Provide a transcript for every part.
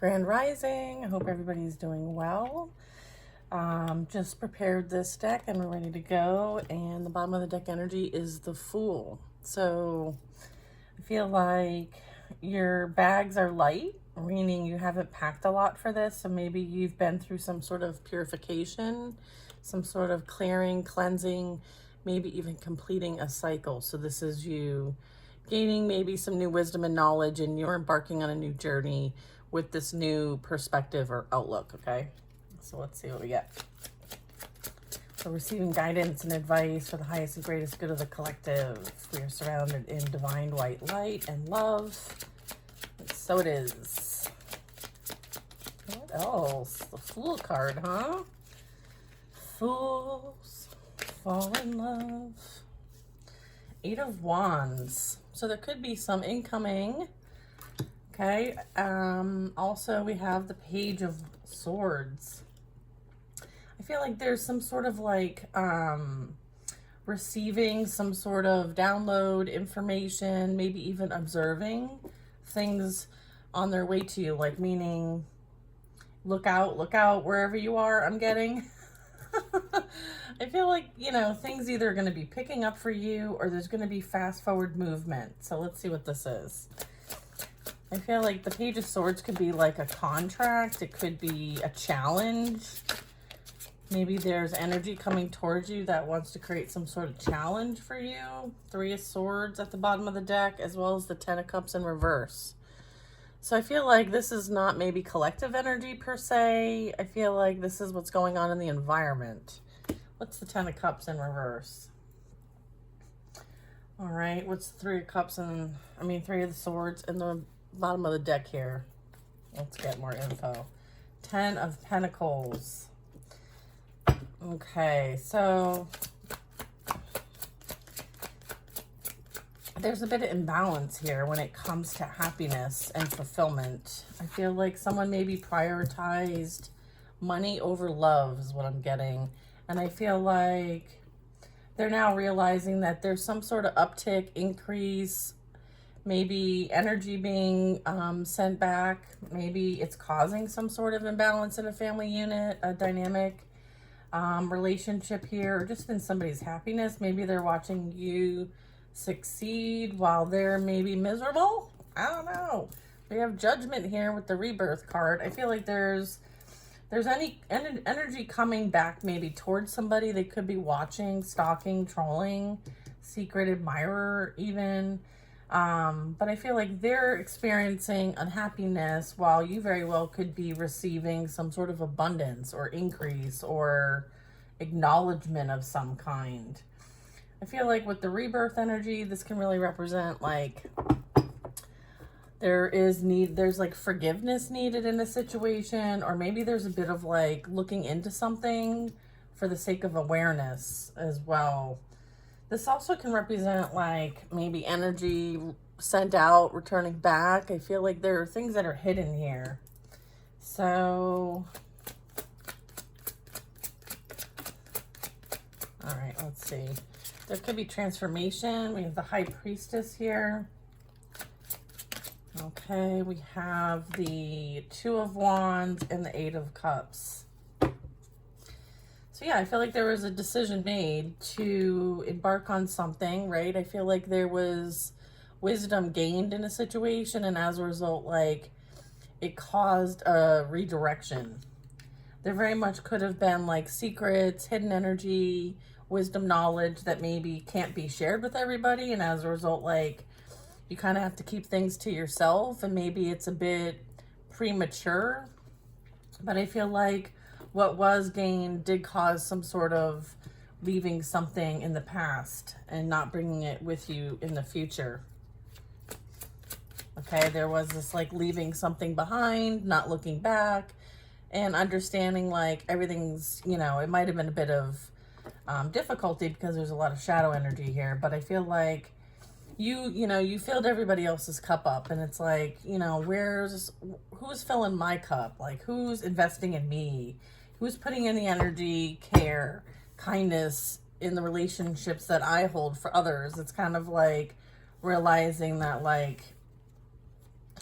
Grand Rising. I hope everybody's doing well. Just prepared this deck and we're ready to go. And the bottom of the deck energy is the Fool. So I feel like your bags are light, meaning you haven't packed a lot for this. So maybe you've been through some sort of purification, some sort of clearing, cleansing, maybe even completing a cycle. So this is you gaining maybe some new wisdom and knowledge, and you're embarking on a new journey with this new perspective or outlook, okay? So let's see what we get. So receiving guidance and advice for the highest and greatest good of the collective. We are surrounded in divine white light and love. And so it is. What else? The Fool card, huh? Fools fall in love. 8 of Wands. So there could be some incoming. Okay. Also, we have the Page of Swords. I feel like there's some sort of like receiving some sort of download information, maybe even observing things on their way to you, like meaning look out wherever you are. I'm getting. I feel like, you know, things either are going to be picking up for you or there's going to be fast forward movement. So let's see what this is. I feel like the Page of Swords could be like a contract. It could be a challenge. Maybe there's energy coming towards you that wants to create some sort of challenge for you. 3 of Swords at the bottom of the deck, as well as the 10 of Cups in reverse. So I feel like this is not maybe collective energy per se. I feel like this is what's going on in the environment. What's the 10 of Cups in reverse? All right, what's 3 of Cups and, 3 of the Swords in the bottom of the deck here? Let's get more info. 10 of Pentacles. Okay, so there's a bit of imbalance here when it comes to happiness and fulfillment. I feel like someone maybe prioritized money over love is what I'm getting. And I feel like they're now realizing that there's some sort of uptick, increase, maybe energy being sent back. Maybe it's causing some sort of imbalance in a family unit, a dynamic relationship here, or just in somebody's happiness. Maybe they're watching you succeed while they're maybe miserable. I don't know. We have Judgment here with the Rebirth card. I feel like there's any energy coming back maybe towards somebody. They could be watching, stalking, trolling, secret admirer even. But I feel like they're experiencing unhappiness while you very well could be receiving some sort of abundance or increase or acknowledgement of some kind. I feel like with the Rebirth energy, this can really represent like there's like forgiveness needed in a situation, or maybe there's a bit of like looking into something for the sake of awareness as well. This also can represent like maybe energy sent out, returning back. I feel like there are things that are hidden here. So, all right, let's see. There could be transformation. We have the High Priestess here. Okay, we have the 2 of Wands and the 8 of Cups. So yeah, I feel like there was a decision made to embark on something, right? I feel like there was wisdom gained in a situation, and as a result, like, it caused a redirection. There very much could have been like secrets, hidden energy, wisdom, knowledge that maybe can't be shared with everybody, and as a result, like, you kind of have to keep things to yourself, and maybe it's a bit premature. But I feel like what was gained did cause some sort of leaving something in the past and not bringing it with you in the future. Okay, there was this like leaving something behind, not looking back, and understanding like everything's, you know, it might have been a bit of difficulty because there's a lot of shadow energy here, but I feel like you filled everybody else's cup up, and it's like, you know, who's filling my cup? Like, who's investing in me? Who's putting in the energy, care, kindness in the relationships that I hold for others? It's kind of like realizing that, like,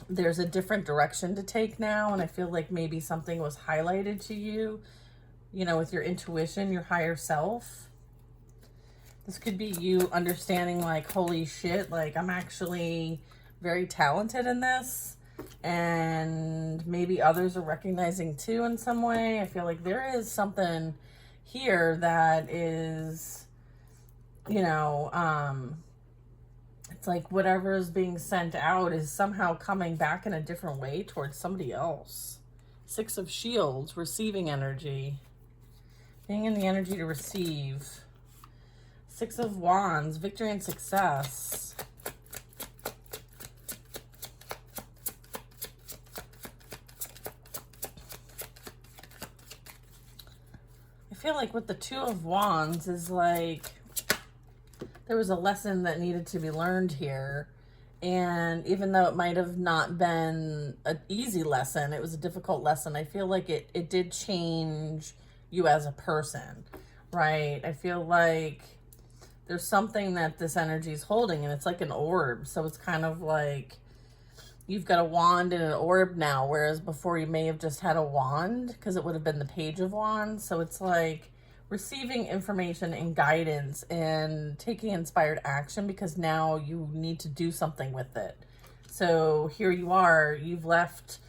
there's a different direction to take now. And I feel like maybe something was highlighted to you, you know, with your intuition, your higher self. This could be you understanding like, holy shit, like I'm actually very talented in this. And maybe others are recognizing too in some way. I feel like there is something here that is, you know, it's like whatever is being sent out is somehow coming back in a different way towards somebody else. Six of Shields, receiving energy. Being in the energy to receive. Six of Wands, victory and success. I feel like with the Two of Wands is like there was a lesson that needed to be learned here. And even though it might have not been an easy lesson, it was a difficult lesson. I feel like it did change you as a person, right? I feel like there's something that this energy is holding, and it's like an orb. So it's kind of like you've got a wand and an orb now, whereas before you may have just had a wand because it would have been the Page of Wands. So it's like receiving information and guidance and taking inspired action because now you need to do something with it. So here you are, you've left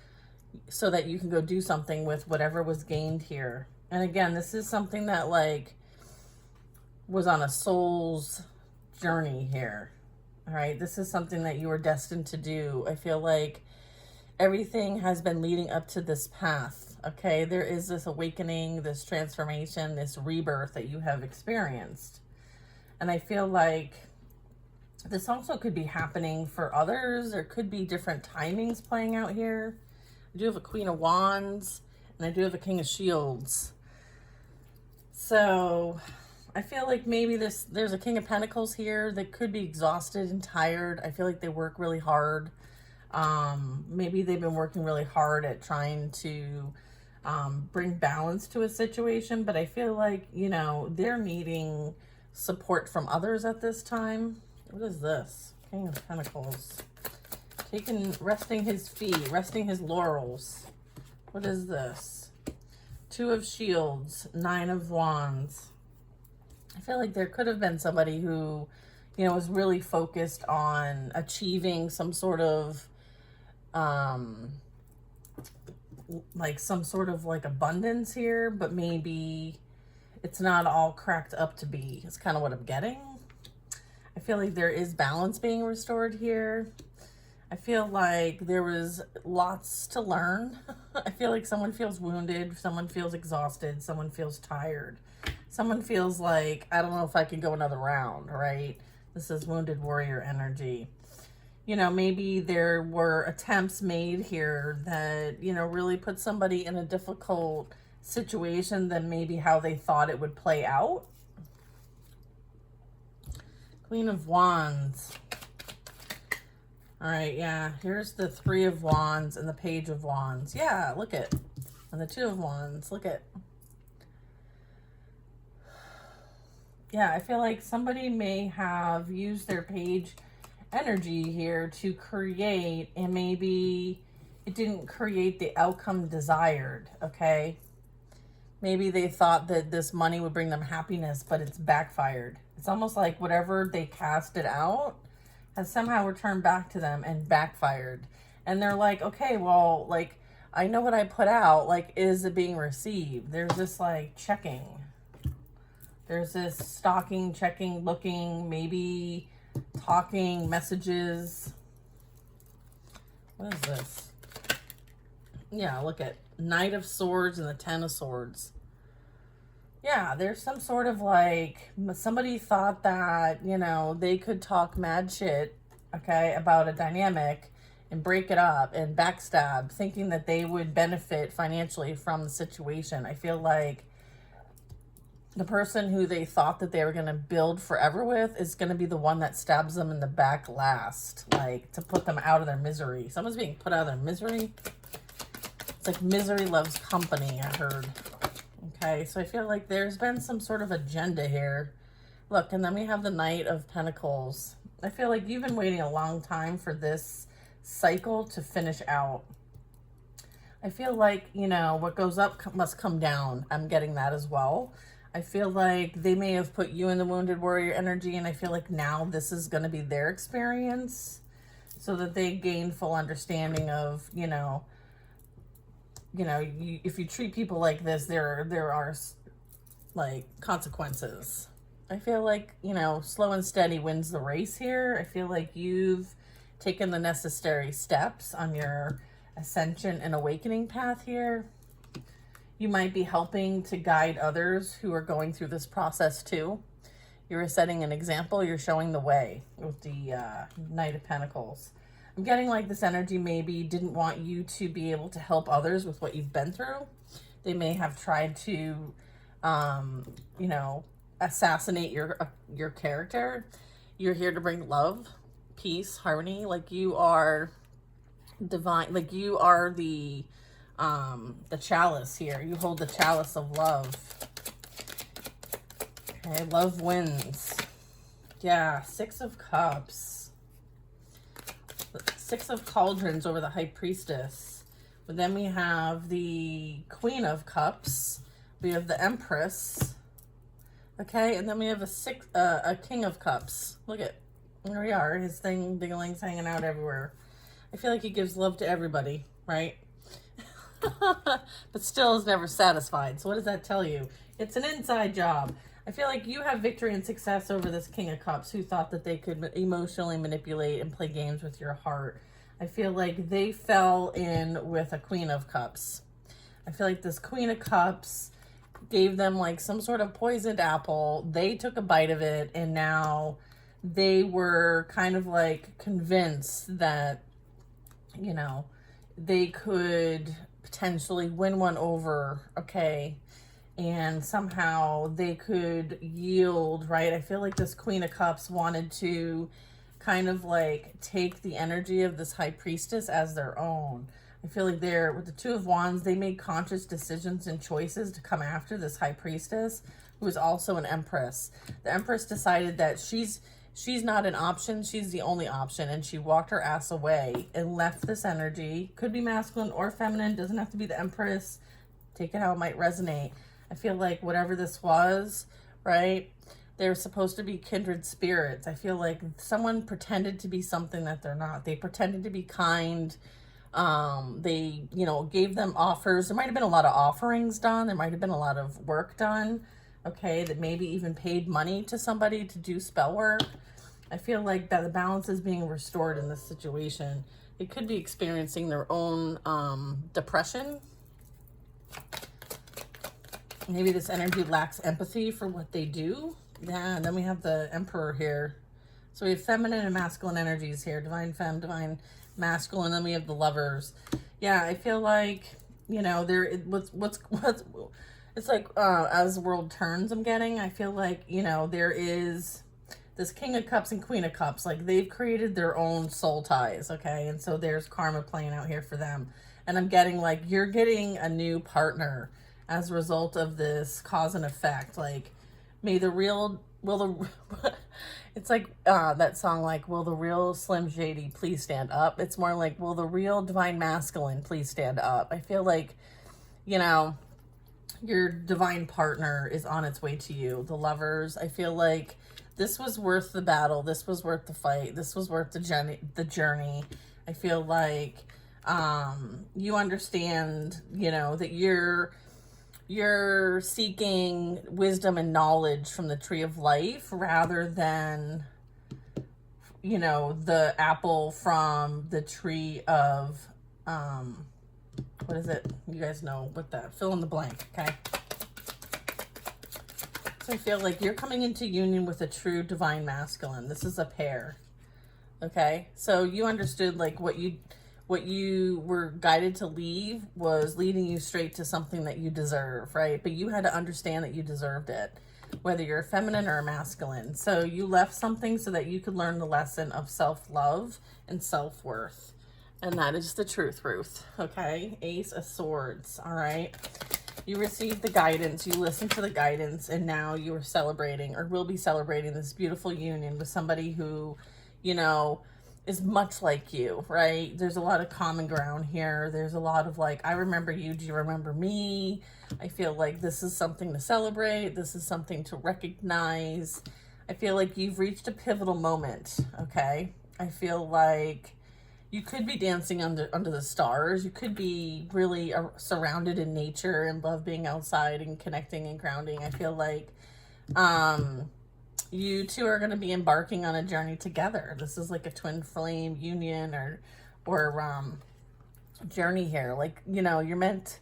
so that you can go do something with whatever was gained here. And again, this is something that like was on a soul's journey here. All right, this is something that you were destined to do. I feel like everything has been leading up to this path. Okay, there is this awakening, this transformation, this rebirth that you have experienced. And I feel like this also could be happening for others. There could be different timings playing out here. I do have a Queen of Wands and I do have a King of Shields. So I feel like maybe there's a King of Pentacles here that could be exhausted and tired. I feel like they work really hard. Maybe they've been working really hard at trying to bring balance to a situation, but I feel like, you know, they're needing support from others at this time. What is this? King of Pentacles. Resting his feet, resting his laurels. What is this? Two of Shields, Nine of Wands. I feel like there could have been somebody who, you know, was really focused on achieving some sort of, like some sort of like abundance here, but maybe it's not all cracked up to be. It's kind of what I'm getting. I feel like there is balance being restored here. I feel like there was lots to learn. I feel like someone feels wounded, someone feels exhausted, someone feels tired. Someone feels like, I don't know if I can go another round, right? This is wounded warrior energy. You know, maybe there were attempts made here that, you know, really put somebody in a difficult situation than maybe how they thought it would play out. Queen of Wands. All right, yeah, here's the Three of Wands and the Page of Wands. Yeah, look at, and the Two of Wands, look at. Yeah, I feel like somebody may have used their page energy here to create, and maybe it didn't create the outcome desired, okay? Maybe they thought that this money would bring them happiness, but it's backfired. It's almost like whatever they casted out has somehow returned back to them and backfired. And they're like, okay, well, like, I know what I put out. Like, is it being received? There's this, like, checking. There's this stalking, checking, looking, maybe talking, messages. What is this? Yeah, look at Knight of Swords and the Ten of Swords. Yeah, there's some sort of like, somebody thought that, you know, they could talk mad shit, okay, about a dynamic and break it up and backstab, thinking that they would benefit financially from the situation. I feel like the person who they thought that they were going to build forever with is going to be the one that stabs them in the back last, like to put them out of their misery. Someone's being put out of their misery. It's like misery loves company, I heard. Okay, so I feel like there's been some sort of agenda here. Look, and then we have the Knight of Pentacles. I feel like you've been waiting a long time for this cycle to finish out. I feel like, you know, what goes up must come down. I'm getting that as well. I feel like they may have put you in the wounded warrior energy, and I feel like now this is going to be their experience so that they gain full understanding of, if you treat people like this, there are like consequences. I feel like, slow and steady wins the race here. I feel like you've taken the necessary steps on your ascension and awakening path here. You might be helping to guide others who are going through this process too. You're setting an example. You're showing the way with the Knight of Pentacles. I'm getting like this energy maybe didn't want you to be able to help others with what you've been through. They may have tried to, assassinate your character. You're here to bring love, peace, harmony. Like you are divine, like you are the chalice here. You hold the chalice of love. Okay, love wins. Yeah, Six of Cups. Six of Cauldrons over the High Priestess. But then we have the Queen of Cups. We have the Empress. Okay, and then we have a King of Cups. Look at, there we are. His thing, dingling's hanging out everywhere. I feel like he gives love to everybody, right? But still is never satisfied. So what does that tell you? It's an inside job. I feel like you have victory and success over this King of Cups who thought that they could emotionally manipulate and play games with your heart. I feel like they fell in with a Queen of Cups. I feel like this Queen of Cups gave them like some sort of poisoned apple. They took a bite of it, and now they were kind of like convinced that, they could potentially win one over, okay, and somehow they could yield, right? I feel like this Queen of Cups wanted to kind of like take the energy of this High Priestess as their own. I feel like with the Two of Wands, they made conscious decisions and choices to come after this High Priestess, who is also an Empress. The Empress decided that she's not an option, she's the only option, and she walked her ass away and left this energy. Could be masculine or feminine, doesn't have to be the Empress. Take it how it might resonate. I feel like whatever this was, right, they're supposed to be kindred spirits. I feel like someone pretended to be something that they're not. They pretended to be kind. They, gave them offers. There might have been a lot of offerings done. There might have been a lot of work done. Okay, that maybe even paid money to somebody to do spell work. I feel like that the balance is being restored in this situation. They could be experiencing their own depression. Maybe this energy lacks empathy for what they do. Yeah, and then we have the Emperor here. So we have feminine and masculine energies here. Divine femme, divine masculine. And then we have the Lovers. Yeah, I feel like, it's like as the world turns, I'm getting, I feel like, there is this King of Cups and Queen of Cups. Like, they've created their own soul ties, okay? And so there's karma playing out here for them. And I'm getting, like, you're getting a new partner as a result of this cause and effect. Like, it's like that song, like, will the real Slim Shady please stand up? It's more like, will the real Divine Masculine please stand up? I feel like, your divine partner is on its way to you. The Lovers, I feel like this was worth the battle. This was worth the fight. This was worth the journey. I feel like you understand, that you're seeking wisdom and knowledge from the Tree of Life rather than, the apple from the tree of, what is it? You guys know what that, fill in the blank, okay? So I feel like you're coming into union with a true divine masculine. This is a pair, okay? So you understood like what you were guided to leave was leading you straight to something that you deserve, right? But you had to understand that you deserved it, whether you're a feminine or a masculine. So you left something so that you could learn the lesson of self-love and self-worth. And that is the truth, Ruth, okay? Ace of Swords, all right? You received the guidance, you listened to the guidance, and now you are celebrating or will be celebrating this beautiful union with somebody who, is much like you, right? There's a lot of common ground here. There's a lot of like, I remember you, do you remember me? I feel like this is something to celebrate. This is something to recognize. I feel like you've reached a pivotal moment, okay? I feel like you could be dancing under the stars. You could be really surrounded in nature and love being outside and connecting and grounding. I feel like you two are going to be embarking on a journey together. This is like a twin flame union or journey here. Like, you know, you're meant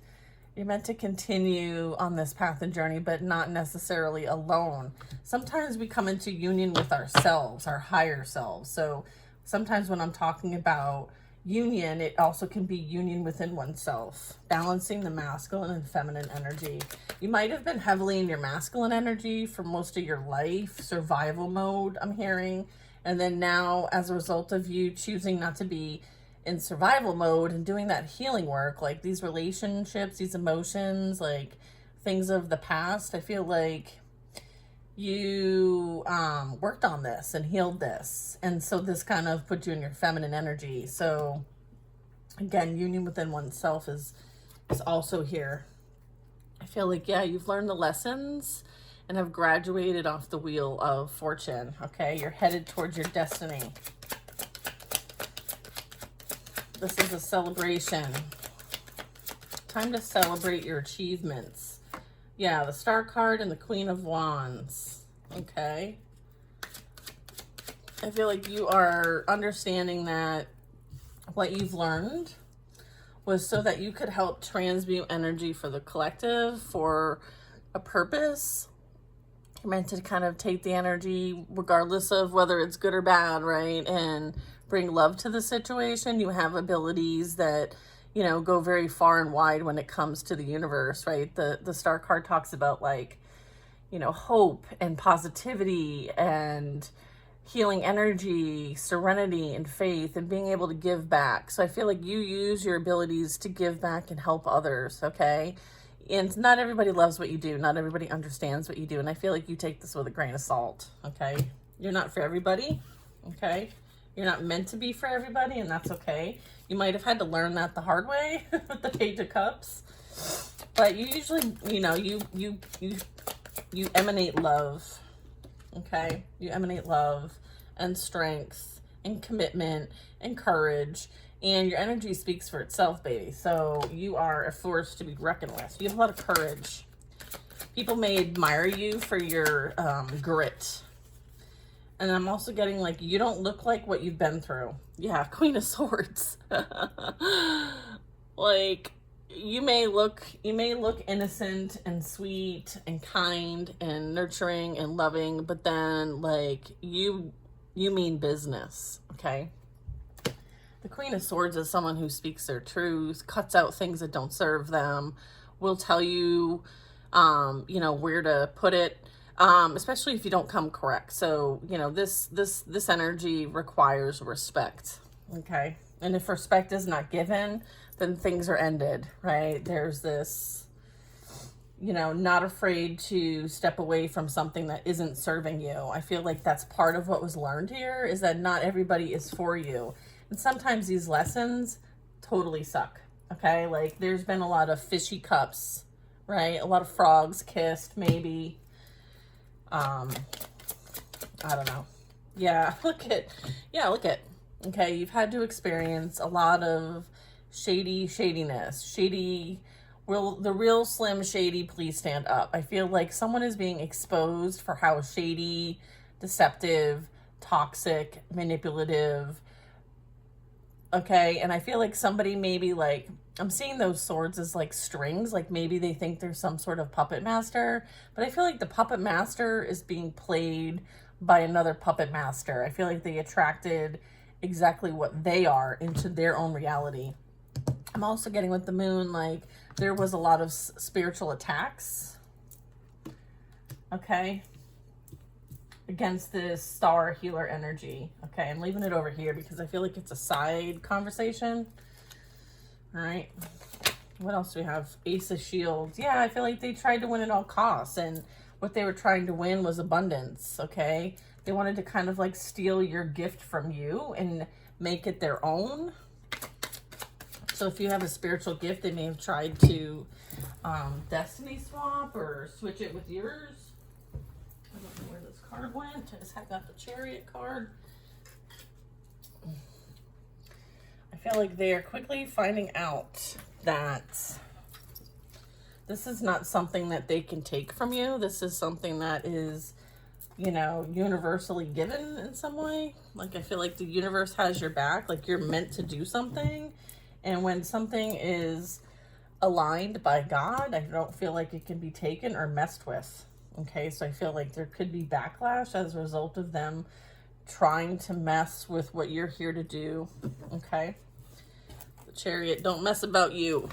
to continue on this path and journey, but not necessarily alone. Sometimes we come into union with ourselves, our higher selves. So sometimes when I'm talking about union, it also can be union within oneself, balancing the masculine and feminine energy. You might have been heavily in your masculine energy for most of your life, survival mode, I'm hearing. And then now, as a result of you choosing not to be in survival mode and doing that healing work, like these relationships, these emotions, like things of the past, I feel like you worked on this and healed this, and so this kind of put you in your feminine energy. So again, union within oneself is also here. I feel like, yeah, you've learned the lessons and have graduated off the wheel of fortune. Okay, you're headed towards your destiny. This is a celebration. Time to celebrate your achievements. Yeah, the Star card and the Queen of Wands. Okay. I feel like you are understanding that what you've learned was so that you could help transmute energy for the collective, for a purpose. You're meant to kind of take the energy, regardless of whether it's good or bad, right? And bring love to the situation. You have abilities that, you know, go very far and wide when it comes to the universe, right? The Star card talks about, like, you know, hope and positivity and healing energy, serenity and faith, and being able to give back. So I feel like you use your abilities to give back and help others, okay? And not everybody loves what you do. Not everybody understands what you do. And I feel like you take this with a grain of salt, okay? You're not for everybody, okay? You're not meant to be for everybody, and that's okay. You might have had to learn that the hard way with the Page of Cups. But you usually, you know, you emanate love, okay? You emanate love and strength and commitment and courage, and your energy speaks for itself, baby. So you are a force to be reckoned with. You have a lot of courage. People may admire you for your grit. And I'm also getting, like, you don't look like what you've been through. Yeah, Queen of Swords. Like, you may look innocent and sweet and kind and nurturing and loving, but then, like, you mean business, okay? The Queen of Swords is someone who speaks their truth, cuts out things that don't serve them, will tell you, you know, where to put it, especially if you don't come correct. So, you know, this energy requires respect, okay? And if respect is not given, then things are ended, right? There's this, you know, not afraid to step away from something that isn't serving you. I feel like that's part of what was learned here, is that not everybody is for you. And sometimes these lessons totally suck, okay? Like, there's been a lot of fishy cups, right? A lot of frogs kissed, maybe. I don't know. Yeah, look at, okay, you've had to experience a lot of shadiness. Will the real Slim Shady please stand up? I feel like someone is being exposed for how shady, deceptive, toxic, manipulative, okay? And I feel like somebody maybe, like, I'm seeing those swords as like strings, like maybe they think there's some sort of puppet master, but I feel like the puppet master is being played by another puppet master. I feel like they attracted exactly what they are into their own reality. I'm also getting with the moon, like, there was a lot of spiritual attacks, okay, against this star healer energy. Okay, I'm leaving it over here because I feel like it's a side conversation. All right, what else do we have? Ace of Shields. Yeah, I feel like they tried to win at all costs, and what they were trying to win was abundance, okay? They wanted to kind of like steal your gift from you and make it their own. So if you have a spiritual gift, they may have tried to destiny swap or switch it with yours. I don't know where this card went. I just got the Chariot card. I feel like they are quickly finding out that this is not something that they can take from you. This is something that is, you know, universally given in some way. Like, I feel like the universe has your back. Like, you're meant to do something. And when something is aligned by God, I don't feel like it can be taken or messed with. Okay, so I feel like there could be backlash as a result of them trying to mess with what you're here to do. Okay, the Chariot, don't mess about you.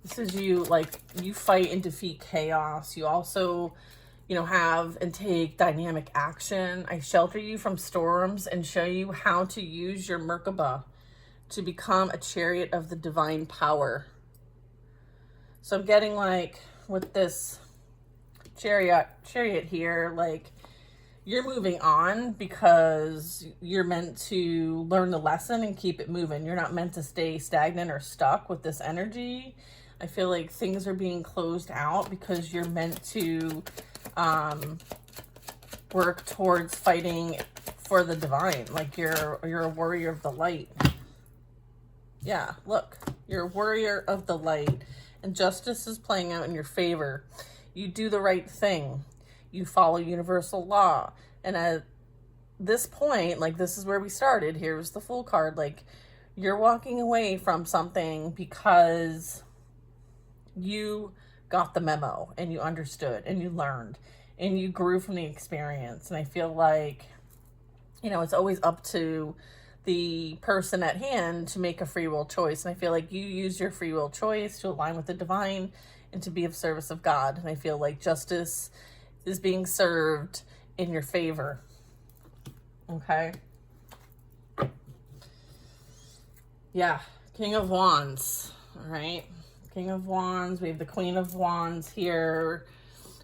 This is you, like, you fight and defeat chaos. You also, you know, have and take dynamic action. I shelter you from storms and show you how to use your Merkaba to become a chariot of the divine power. So I'm getting, like, with this chariot here, like, you're moving on because you're meant to learn the lesson and keep it moving. You're not meant to stay stagnant or stuck with this energy. I feel like things are being closed out because you're meant to work towards fighting for the divine. Like, you're a warrior of the light. Yeah, look, you're a warrior of the light, and justice is playing out in your favor. You do the right thing. You follow universal law. And at this point, like, this is where we started. Here's the Fool card. Like, you're walking away from something because you got the memo and you understood and you learned and you grew from the experience. And I feel like, you know, it's always up to the person at hand to make a free will choice. And I feel like you use your free will choice to align with the divine and to be of service of God. And I feel like justice is being served in your favor. Okay. Yeah. King of Wands. All right. King of Wands. We have the Queen of Wands here.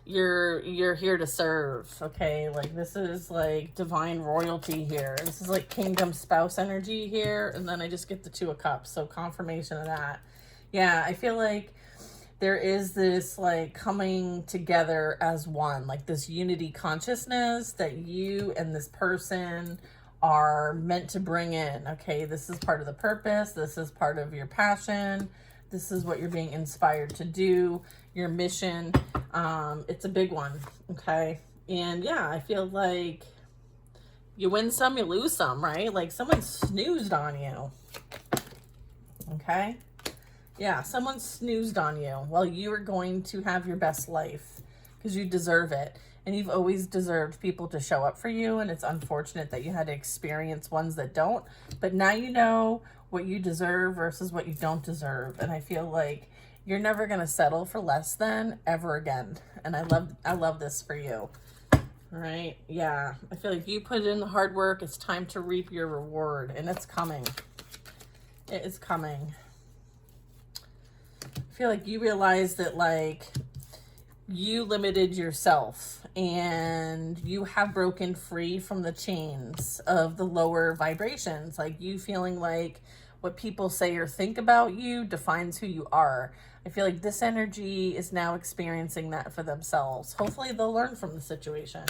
You're here to serve. Okay. Like, this is like divine royalty here. This is like kingdom spouse energy here. And then I just get the Two of Cups. So confirmation of that. Yeah. I feel like there is this, like, coming together as one, like this unity consciousness that you and this person are meant to bring in. Okay, this is part of the purpose. This is part of your passion. This is what you're being inspired to do, your mission. It's a big one. Okay. And yeah, I feel like you win some, you lose some, right? Like, someone snoozed on you. Okay. Yeah, someone snoozed on you. Well, you are going to have your best life because you deserve it. And you've always deserved people to show up for you. And it's unfortunate that you had to experience ones that don't. But now you know what you deserve versus what you don't deserve. And I feel like you're never going to settle for less than ever again. And I love this for you. All right. Yeah. I feel like you put in the hard work. It's time to reap your reward. And it's coming. It is coming. I feel like you realize that, like, you limited yourself and you have broken free from the chains of the lower vibrations. Like, you feeling like what people say or think about you defines who you are. I feel like this energy is now experiencing that for themselves. Hopefully they'll learn from the situation.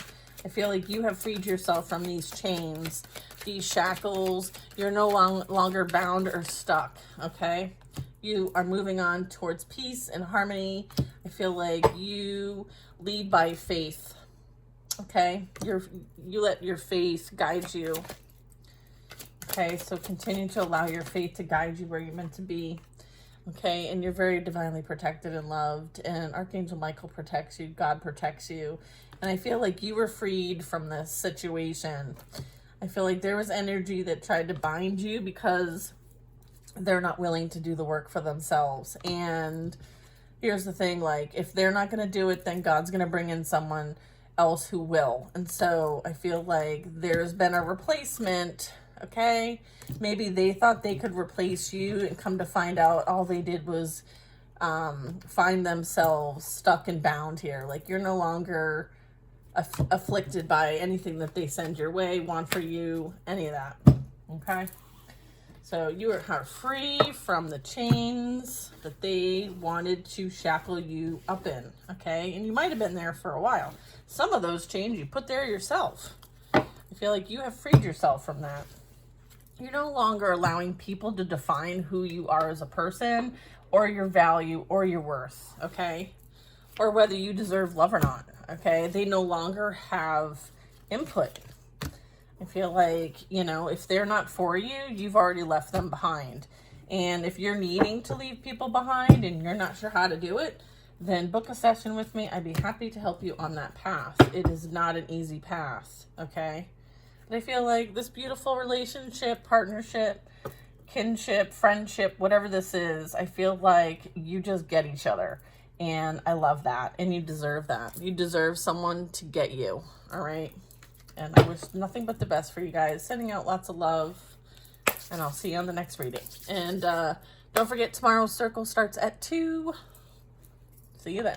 I feel like you have freed yourself from these chains, these shackles. You're no longer bound or stuck, okay? You are moving on towards peace and harmony. I feel like you lead by faith, okay? You let your faith guide you, okay? So continue to allow your faith to guide you where you're meant to be, okay? And you're very divinely protected and loved, and Archangel Michael protects you. God protects you. And I feel like you were freed from this situation. I feel like there was energy that tried to bind you because they're not willing to do the work for themselves. And here's the thing, like, if they're not going to do it, then God's going to bring in someone else who will. And so I feel like there's been a replacement, okay? Maybe they thought they could replace you, and come to find out all they did was find themselves stuck and bound here. Like, you're no longer afflicted by anything that they send your way, want for you, any of that. Okay? So you are free from the chains that they wanted to shackle you up in. Okay? And you might have been there for a while. Some of those chains you put there yourself. I feel like you have freed yourself from that. You're no longer allowing people to define who you are as a person, or your value, or your worth, okay? Or whether you deserve love or not, okay? They no longer have input. I feel like, you know, if they're not for you, you've already left them behind. And if you're needing to leave people behind and you're not sure how to do it, then book a session with me. I'd be happy to help you on that path. It is not an easy path, okay? But I feel like this beautiful relationship, partnership, kinship, friendship, whatever this is, I feel like you just get each other. And I love that. And you deserve that. You deserve someone to get you. All right? And I wish nothing but the best for you guys. Sending out lots of love. And I'll see you on the next reading. And don't forget, tomorrow's circle starts at 2. See you then.